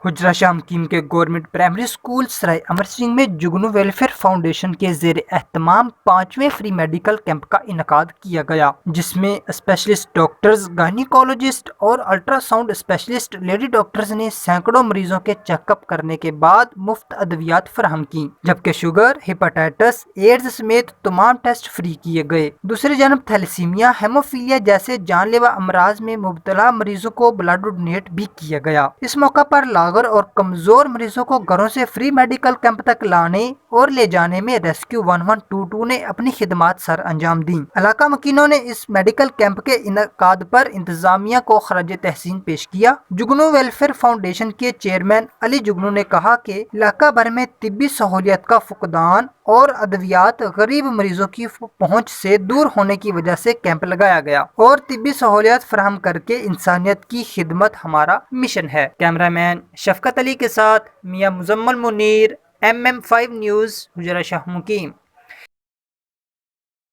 حجرہ شاہ مقیم کے government primary school سرائے امر سنگھ میں جگنو ویلفیئر فاؤنڈیشن کے زیر اہتمام 5ویں فری میڈیکل کیمپ کا انعقاد کیا گیا، جس میں اسپیشلسٹ ڈاکٹرز، گائنیکولوجسٹ اور ultra sound specialist lady doctors نے سینکڑوں مریضوں کے چیک اپ کرنے کے بعد مفت ادویات فراہم کی، جبکہ شوگر، ہیپاٹائٹس، ایڈز سمیت تمام ٹیسٹ فری کیے گئے۔ دوسری جانب تھیلیسیمیا، ہیموفیلیا جیسے جان لیوا امراض میں مبتلا مریضوں کو بلڈ ڈونیٹ بھی کیا گیا۔ اس موقع پر لاغر اور کمزور مریضوں کو گھروں سے فری میڈیکل کیمپ تک لانے اور لے جانے میں ریسکیو 1122 نے اپنی خدمات سر انجام دیں۔ علاقہ مکینوں نے اس میڈیکل کیمپ کے انعقاد پر انتظامیہ کو خراج تحسین پیش کیا۔ جگنو ویلفیئر فاؤنڈیشن کے چیئرمین علی جگنو نے کہا کہ علاقہ بھر میں طبی سہولیات کا فقدان اور ادویات غریب مریضوں کی پہنچ سے دور ہونے کی وجہ سے کیمپ لگایا گیا، اور طبی سہولیات فراہم کر کے انسانیت کی خدمت ہمارا مشن ہے۔ کیمرہ مین شفقت علی کے ساتھ میاں مزمل منیر، MM5 نیوز، حجرہ شاہ مقیم۔